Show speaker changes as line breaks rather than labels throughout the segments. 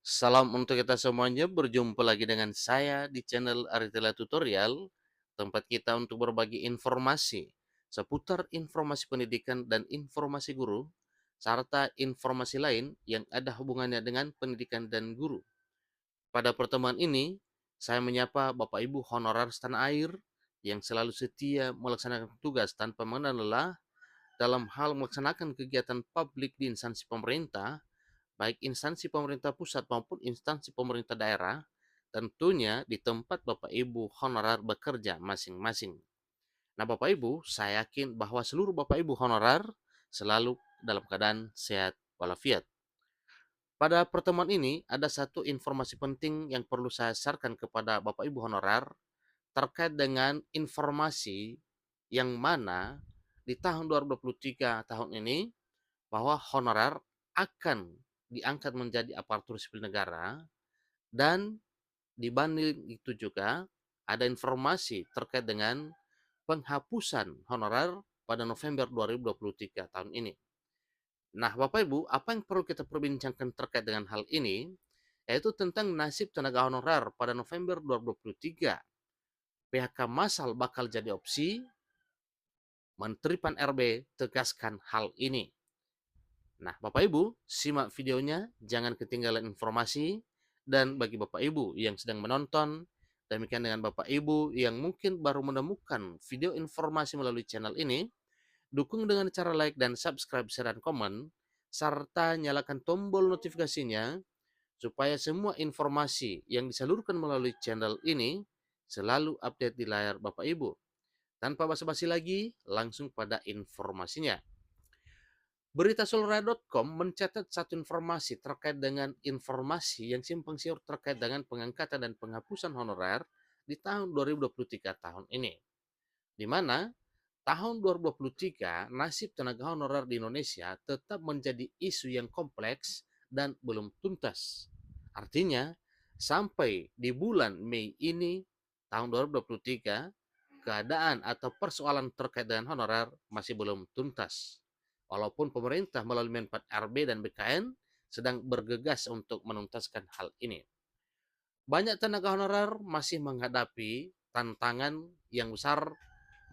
Salam untuk kita semuanya, berjumpa lagi dengan saya di channel Aritela Tutorial, tempat kita untuk berbagi informasi seputar informasi pendidikan dan informasi guru, serta informasi lain yang ada hubungannya dengan pendidikan dan guru. Pada pertemuan ini, saya menyapa Bapak Ibu honorer setanah air yang selalu setia melaksanakan tugas tanpa mengenal lelah dalam hal melaksanakan kegiatan publik di instansi pemerintah, baik instansi pemerintah pusat maupun instansi pemerintah daerah, tentunya di tempat Bapak Ibu honorer bekerja masing-masing. Nah, Bapak Ibu, saya yakin bahwa seluruh Bapak Ibu honorer selalu dalam keadaan sehat walafiat. Pada pertemuan ini, ada satu informasi penting yang perlu saya sharekan kepada Bapak Ibu honorer terkait dengan informasi yang mana di tahun 2023 tahun ini bahwa honorer akan diangkat menjadi aparatur sipil negara, dan dibanding itu juga ada informasi terkait dengan penghapusan honorer pada November 2023 tahun ini. Nah, Bapak Ibu, apa yang perlu kita perbincangkan terkait dengan hal ini, yaitu tentang nasib tenaga honorer pada November 2023. PHK massal bakal jadi opsi, Menteri Pan RB tegaskan hal ini. Nah, Bapak Ibu, simak videonya, jangan ketinggalan informasi. Dan bagi Bapak Ibu yang sedang menonton, demikian dengan Bapak Ibu yang mungkin baru menemukan video informasi melalui channel ini, dukung dengan cara like dan subscribe, share, dan komen, serta nyalakan tombol notifikasinya, supaya semua informasi yang disalurkan melalui channel ini selalu update di layar Bapak Ibu. Tanpa basa-basi lagi, langsung pada informasinya. Beritasolraya.com mencatat satu informasi terkait dengan informasi yang simpang siur terkait dengan pengangkatan dan penghapusan honorer di tahun 2023 tahun ini. Di mana tahun 2023 nasib tenaga honorer di Indonesia tetap menjadi isu yang kompleks dan belum tuntas. Artinya, sampai di bulan Mei ini tahun 2023, keadaan atau persoalan terkait dengan honorer masih belum tuntas. Walaupun pemerintah melalui Menpan RB dan BKN sedang bergegas untuk menuntaskan hal ini. Banyak tenaga honorer masih menghadapi tantangan yang besar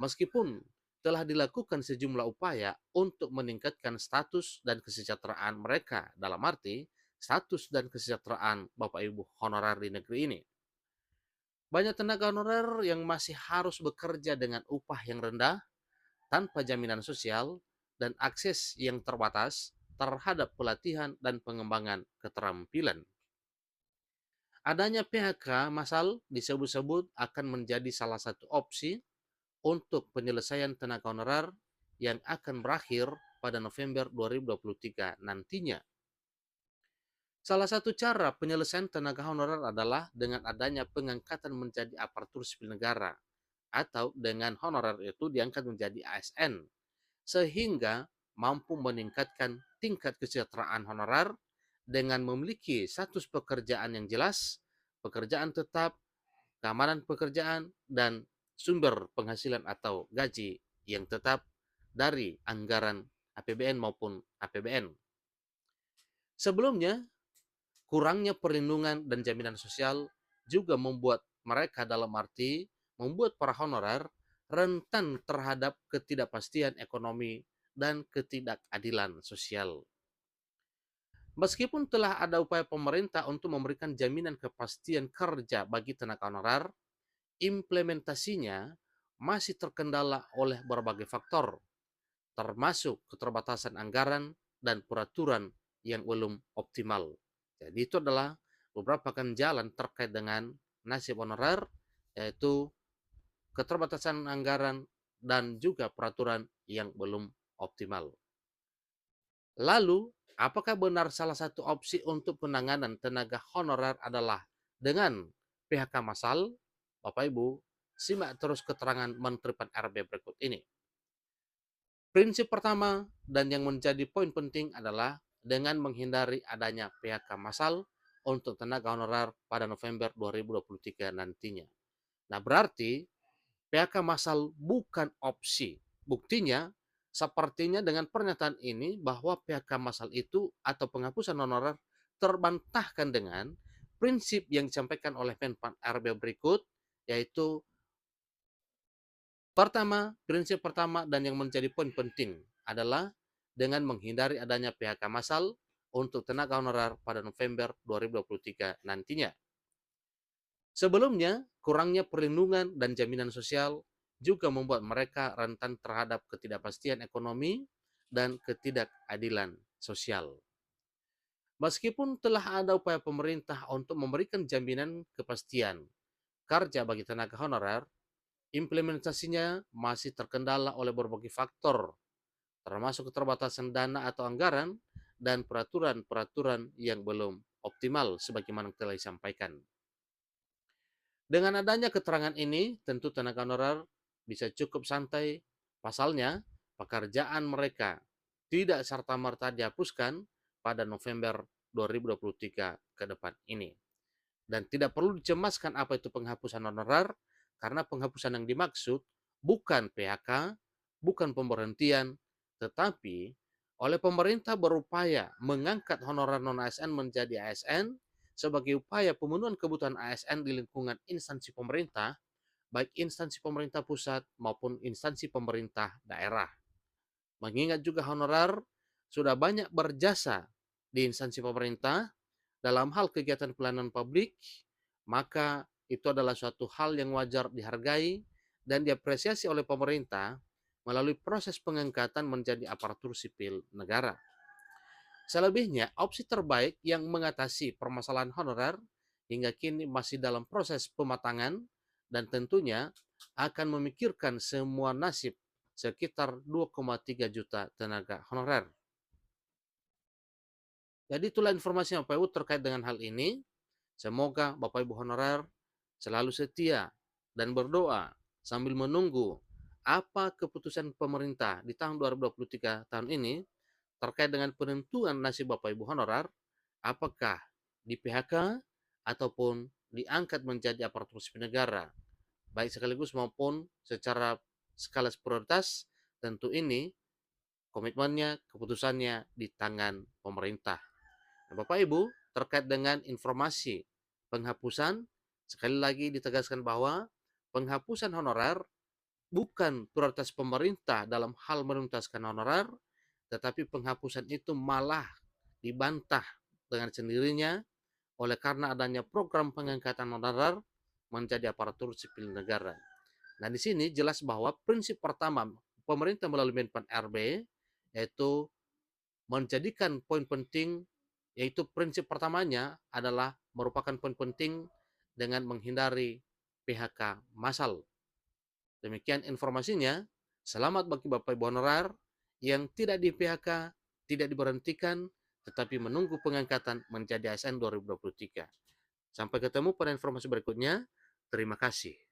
meskipun telah dilakukan sejumlah upaya untuk meningkatkan status dan kesejahteraan mereka, dalam arti status dan kesejahteraan Bapak Ibu honorer di negeri ini. Banyak tenaga honorer yang masih harus bekerja dengan upah yang rendah, tanpa jaminan sosial, dan akses yang terbatas terhadap pelatihan dan pengembangan keterampilan. Adanya PHK massal disebut-sebut akan menjadi salah satu opsi untuk penyelesaian tenaga honorer yang akan berakhir pada November 2023 nantinya. Salah satu cara penyelesaian tenaga honorer adalah dengan adanya pengangkatan menjadi aparatur sipil negara, atau dengan honorer itu diangkat menjadi ASN, sehingga mampu meningkatkan tingkat kesejahteraan honorer dengan memiliki status pekerjaan yang jelas, pekerjaan tetap, keamanan pekerjaan, dan sumber penghasilan atau gaji yang tetap dari anggaran APBN maupun APBN. Sebelumnya, kurangnya perlindungan dan jaminan sosial juga membuat mereka, dalam arti membuat para honorer rentan terhadap ketidakpastian ekonomi dan ketidakadilan sosial. Meskipun telah ada upaya pemerintah untuk memberikan jaminan kepastian kerja bagi tenaga honorer, implementasinya masih terkendala oleh berbagai faktor, termasuk keterbatasan anggaran dan peraturan yang belum optimal. Jadi itu adalah beberapa jalan terkait dengan nasib honorer, yaitu keterbatasan anggaran dan juga peraturan yang belum optimal. Lalu, apakah benar salah satu opsi untuk penanganan tenaga honorer adalah dengan PHK massal? Bapak Ibu, simak terus keterangan Menteri Pan RB berikut ini. Prinsip pertama dan yang menjadi poin penting adalah dengan menghindari adanya PHK massal untuk tenaga honorer pada November 2023 nantinya. Nah, berarti PHK massal bukan opsi. Buktinya, sepertinya dengan pernyataan ini bahwa PHK massal itu atau penghapusan honorer terbantahkan dengan prinsip yang disampaikan oleh Menpan RB berikut, yaitu prinsip pertama dan yang menjadi poin penting adalah dengan menghindari adanya PHK massal untuk tenaga honorer pada November 2023 nantinya. Sebelumnya, kurangnya perlindungan dan jaminan sosial juga membuat mereka rentan terhadap ketidakpastian ekonomi dan ketidakadilan sosial. Meskipun telah ada upaya pemerintah untuk memberikan jaminan kepastian kerja bagi tenaga honorer, implementasinya masih terkendala oleh berbagai faktor, termasuk keterbatasan dana atau anggaran dan peraturan-peraturan yang belum optimal sebagaimana telah disampaikan. Dengan adanya keterangan ini, tentu tenaga honorer bisa cukup santai. Pasalnya, pekerjaan mereka tidak serta-merta dihapuskan pada November 2023 ke depan ini. Dan tidak perlu dicemaskan apa itu penghapusan honorer, karena penghapusan yang dimaksud bukan PHK, bukan pemberhentian, tetapi oleh pemerintah berupaya mengangkat honorer non-ASN menjadi ASN sebagai upaya pemenuhan kebutuhan ASN di lingkungan instansi pemerintah, baik instansi pemerintah pusat maupun instansi pemerintah daerah. Mengingat juga honorer sudah banyak berjasa di instansi pemerintah dalam hal kegiatan pelayanan publik, maka itu adalah suatu hal yang wajar dihargai dan diapresiasi oleh pemerintah melalui proses pengangkatan menjadi aparatur sipil negara. Selebihnya, opsi terbaik yang mengatasi permasalahan honorer hingga kini masih dalam proses pematangan dan tentunya akan memikirkan semua nasib sekitar 2,3 juta tenaga honorer. Jadi itulah informasi yang Bapak Ibu terkait dengan hal ini. Semoga Bapak Ibu honorer selalu setia dan berdoa sambil menunggu apa keputusan pemerintah di tahun 2023 tahun ini terkait dengan penentuan nasib Bapak Ibu honorer, apakah di PHK ataupun diangkat menjadi aparatur sipil negara, baik sekaligus maupun secara skala prioritas. Tentu ini komitmennya, keputusannya di tangan pemerintah. Nah, Bapak Ibu, terkait dengan informasi penghapusan, sekali lagi ditegaskan bahwa penghapusan honorer bukan prioritas pemerintah dalam hal menuntaskan honorer, tetapi penghapusan itu malah dibantah dengan sendirinya oleh karena adanya program pengangkatan honorer menjadi aparatur sipil negara. Nah, di sini jelas bahwa prinsip pertama pemerintah melalui Menpan RB yaitu menjadikan poin penting, yaitu prinsip pertamanya adalah merupakan poin penting dengan menghindari PHK massal. Demikian informasinya. Selamat bagi Bapak Ibu honorer yang tidak di PHK, tidak diberhentikan, tetapi menunggu pengangkatan menjadi ASN 2023. Sampai ketemu pada informasi berikutnya. Terima kasih.